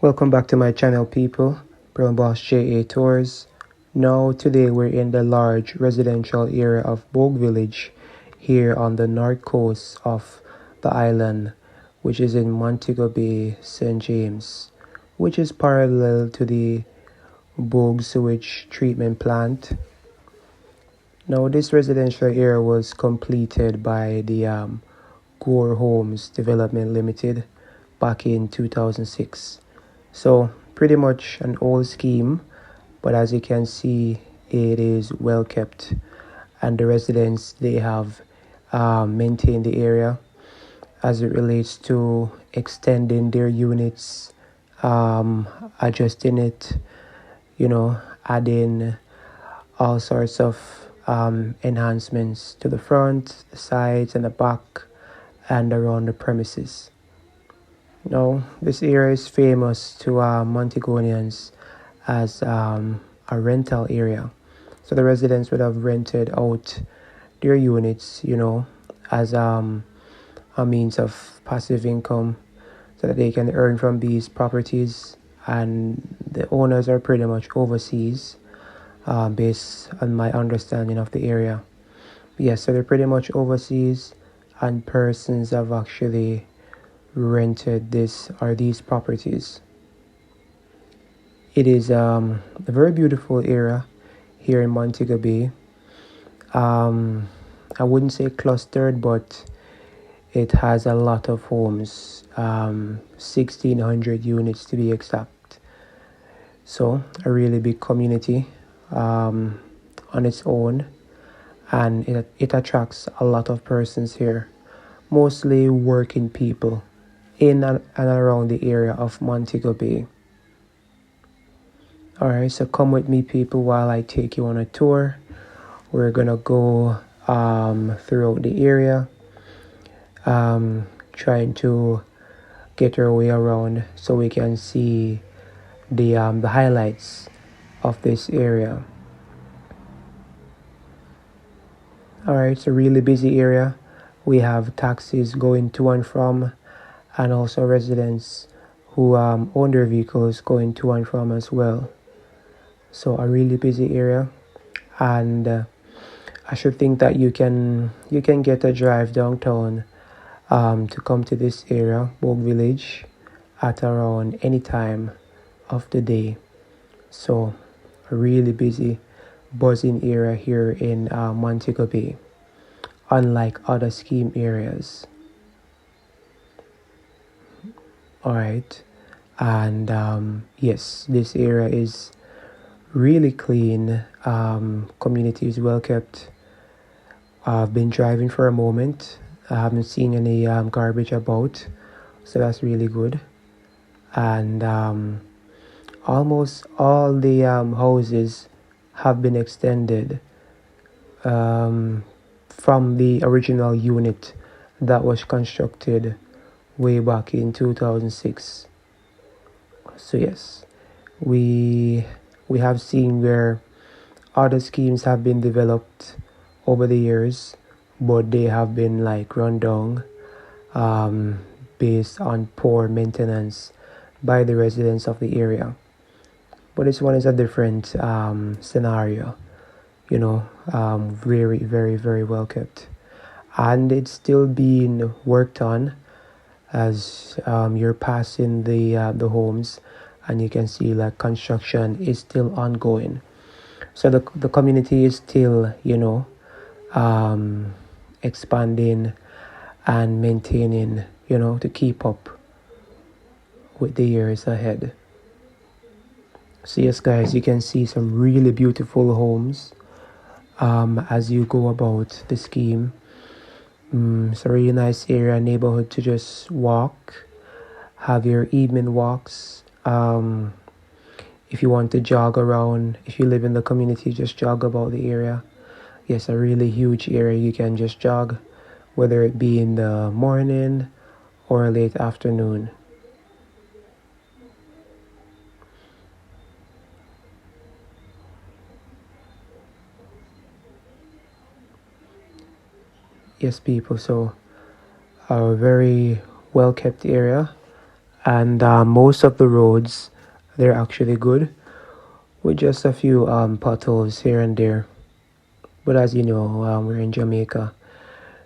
Welcome back to my channel, people. Brown Boss JA Tours. Now today we're in the large residential area of Bogue Village here on the north coast of the island, which is in Montego Bay, St. James, which is parallel to the Bogue sewage treatment plant. Now this residential area was completed by the Gore Homes Development Limited back in 2006. So pretty much an old scheme, but as you can see, it is well kept, and the residents, they have maintained the area as it relates to extending their units, adjusting it, adding all sorts of enhancements to the front, the sides, and the back, and around the premises. Now, this area is famous to Montegonians as a rental area. So the residents would have rented out their units, as a means of passive income so that they can earn from these properties. And the owners are pretty much overseas, based on my understanding of the area. Yes, so they're pretty much overseas, and persons have actually rented these properties. It is a very beautiful area here in Montego Bay. I wouldn't say clustered, but it has a lot of homes, 1,600 units to be exact. So a really big community on its own, and it attracts a lot of persons here, mostly working people in and around the area of Montego Bay. Alright, so come with me, people, while I take you on a tour. We're gonna go throughout the area, trying to get our way around so we can see the highlights of this area. Alright, it's a really busy area. We have taxis going to and from, and also residents who own their vehicles going to and from as well. So a really busy area, and I should think that you can get a drive downtown to come to this area, Bogue Village, at around any time of the day. So a really busy, buzzing area here in Montego Bay, unlike other scheme areas. Alright, and yes, this area is really clean. Community is well kept. I've been driving for a moment. I haven't seen any garbage about, so that's really good. And almost all the houses have been extended from the original unit that was constructed way back in 2006. So yes, we have seen where other schemes have been developed over the years, but they have been run down based on poor maintenance by the residents of the area. But this one is a different scenario, very, very, very well kept, and it's still being worked on as you're passing the homes, and you can see construction is still ongoing. So the community is still expanding and maintaining, to keep up with the years ahead. So yes guys, you can see some really beautiful homes as you go about the scheme. It's a really nice area, neighborhood to just walk, have your evening walks. If you want to jog around, if you live in the community, just jog about the area. Yes, a really huge area you can just jog, whether it be in the morning or late afternoon. Yes, people, so a very well kept area, and most of the roads, they're actually good, with just a few potholes here and there. But as you know, we're in Jamaica,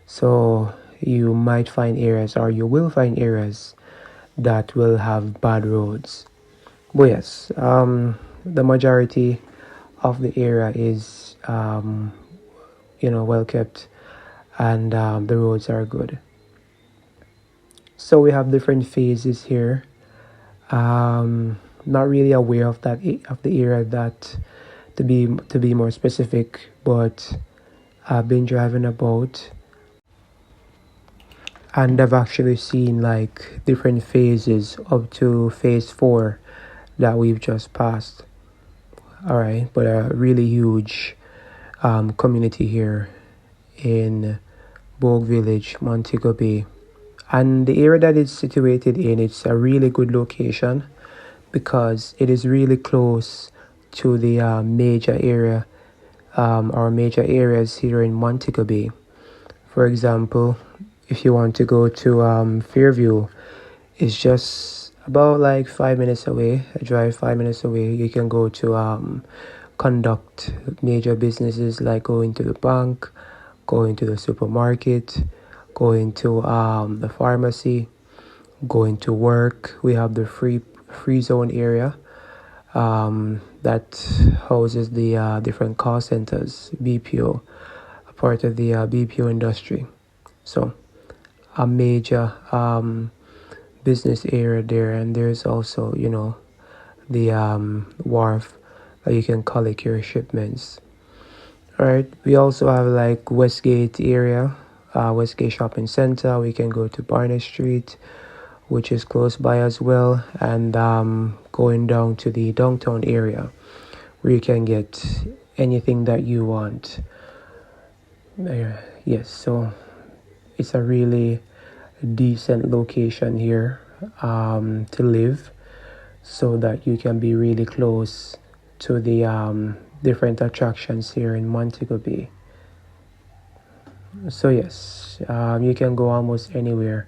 so you might find areas, or you will find areas that will have bad roads. But yes, the majority of the area is well kept, and the roads are good. So we have different phases here. Not really aware of that of the area that to be more specific, but I've been driving about and I've actually seen like different phases up to phase 4 that we've just passed. All right, but a really huge community here in Bogue Village, Montego Bay. And the area that it's situated in, it's a really good location because it is really close to the major area or major areas here in Montego Bay. For example, if you want to go to Fairview, it's just about like 5 minutes away. A drive 5 minutes away. You can go to conduct major businesses like going to the bank, going to the supermarket, going to the pharmacy, going to work. We have the free zone area that houses the different call centers, BPO, a part of the BPO industry. So a major business area there, and there's also the wharf that you can collect your shipments. All right, we also have like Westgate area, Westgate Shopping Center. We can go to Barnett Street, which is close by as well, and going down to the downtown area where you can get anything that you want. Yes, so it's a really decent location here to live, so that you can be really close to the different attractions here in Montego Bay. So yes, you can go almost anywhere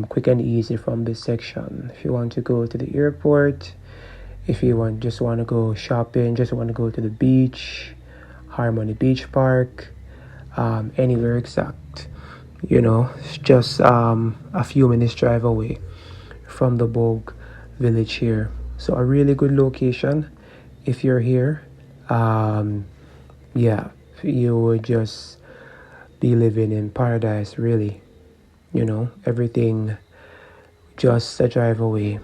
quick and easy from this section. If you want to go to the airport, if you just want to go shopping, just want to go to the beach, Harmony Beach Park, anywhere exact, it's just a few minutes drive away from the Bogue Village here. So a really good location. If you're here, yeah, you would just be living in paradise, really. Everything just a drive away,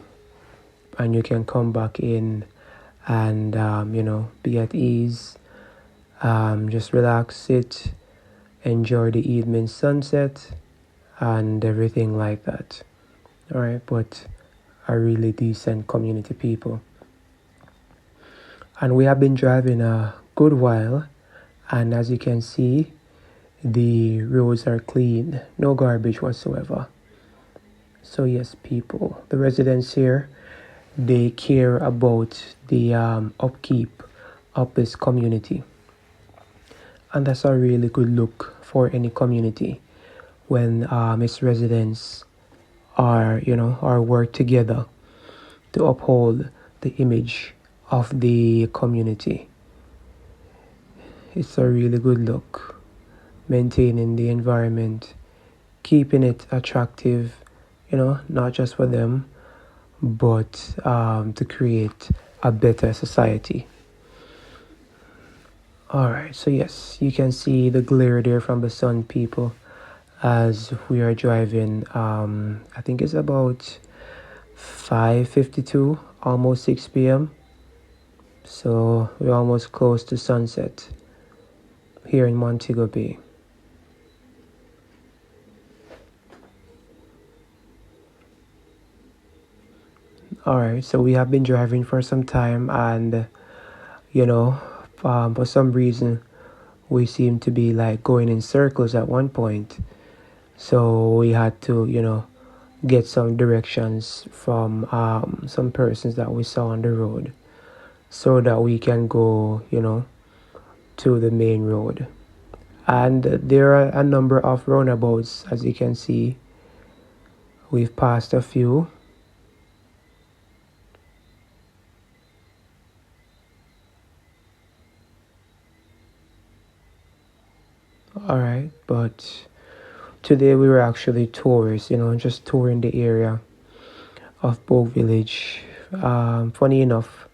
and you can come back in and be at ease, just relax, sit, enjoy the evening sunset and everything like that. All right, but a really decent community, people. And we have been driving a good while, and as you can see, the roads are clean, no garbage whatsoever. So yes, people, the residents here, they care about the upkeep of this community, and that's a really good look for any community when its residents are work together to uphold the image of the community. It's a really good look, maintaining the environment, keeping it attractive, not just for them, but to create a better society. All right, so yes, you can see the glare there from the sun, people, as we are driving. I think it's about 5:52, almost 6 p.m. So we're almost close to sunset here in Montego Bay. Alright, so we have been driving for some time, and you know, for some reason we seem to be like going in circles at one point. So we had to, get some directions from some persons that we saw on the road so that we can go, to the main road. And there are a number of roundabouts, as you can see. We've passed a few. Alright, but today we were actually tourists, just touring the area of Bogue Village. Funny enough,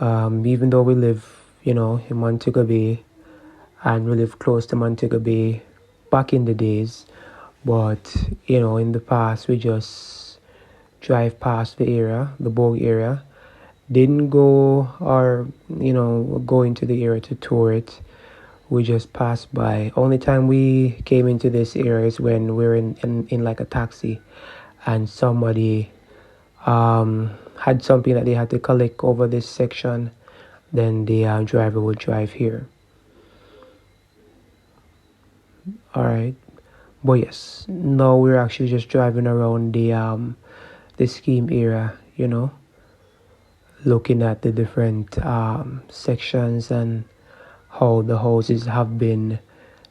even though we live, in Montego Bay, and we live close to Montego Bay back in the days, but in the past we just drive past the area, the Bogue area. Didn't go or go into the area to tour it. We just passed by. Only time we came into this area is when we were in like a taxi, and somebody had something that they had to collect over this section. Then the driver would drive here. All right, but yes, now we're actually just driving around the scheme area, looking at the different sections and how the houses have been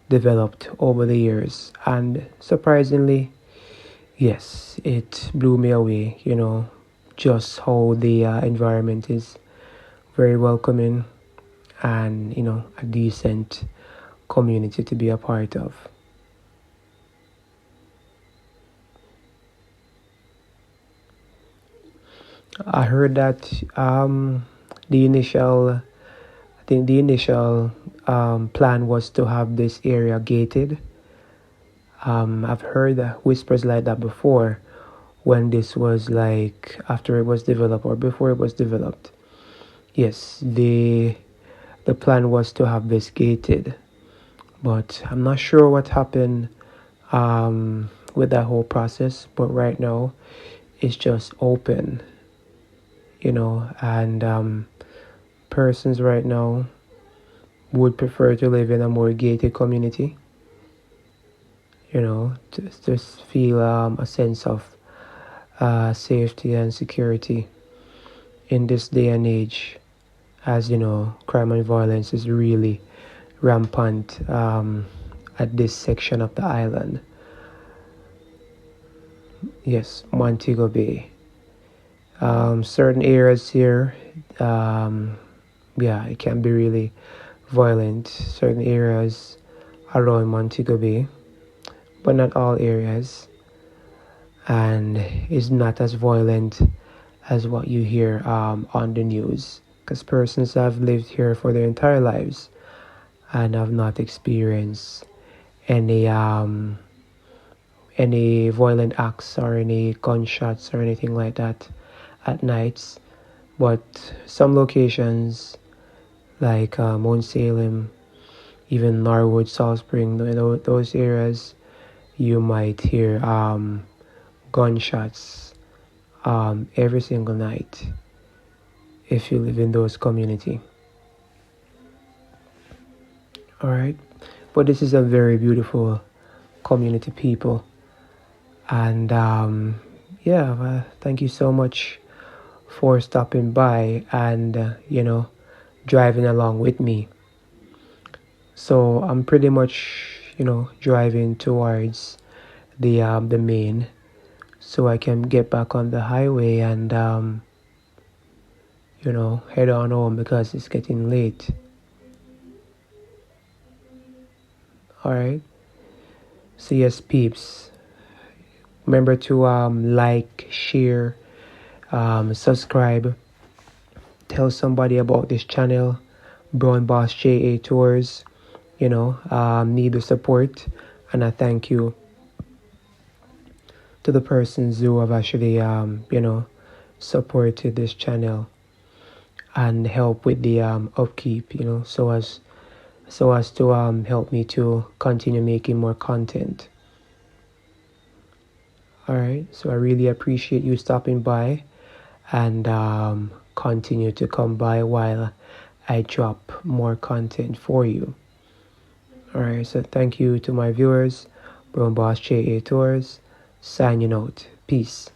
developed over the years. And surprisingly, yes, it blew me away, just how the environment is very welcoming, and a decent community to be a part of. I heard that the initial plan was to have this area gated. I've heard whispers like that before, when this was like after it was developed or before it was developed. Yes, the plan was to have this gated, but I'm not sure what happened with that whole process. But right now, it's just open, and persons right now would prefer to live in a more gated community, just feel a sense of safety and security in this day and age, as crime and violence is really rampant at this section of the island. Yes, Montego Bay. Certain areas here, it can be really violent. Certain areas around Montego Bay, but not all areas. And it's not as violent as what you hear on the news, because persons have lived here for their entire lives and have not experienced any violent acts or any gunshots or anything like that at nights. But some locations like Mount Salem, even Norwood, Salt Spring, those areas, you might hear gunshots every single night if you live in those community. All right, but this is a very beautiful community, people, and thank you so much for stopping by and driving along with me. So I'm pretty much driving towards the main, so I can get back on the highway and head on home because it's getting late. All right, so yes, peeps, remember to like, share, subscribe, tell somebody about this channel, Brown Boss JA Tours. Need the support, and I thank you to the persons who have actually supported this channel. and help with the upkeep, so as to help me to continue making more content. All right, so I really appreciate you stopping by, and continue to come by while I drop more content for you. All right, so thank you to my viewers. Brown Boss JA Tours signing out. Peace.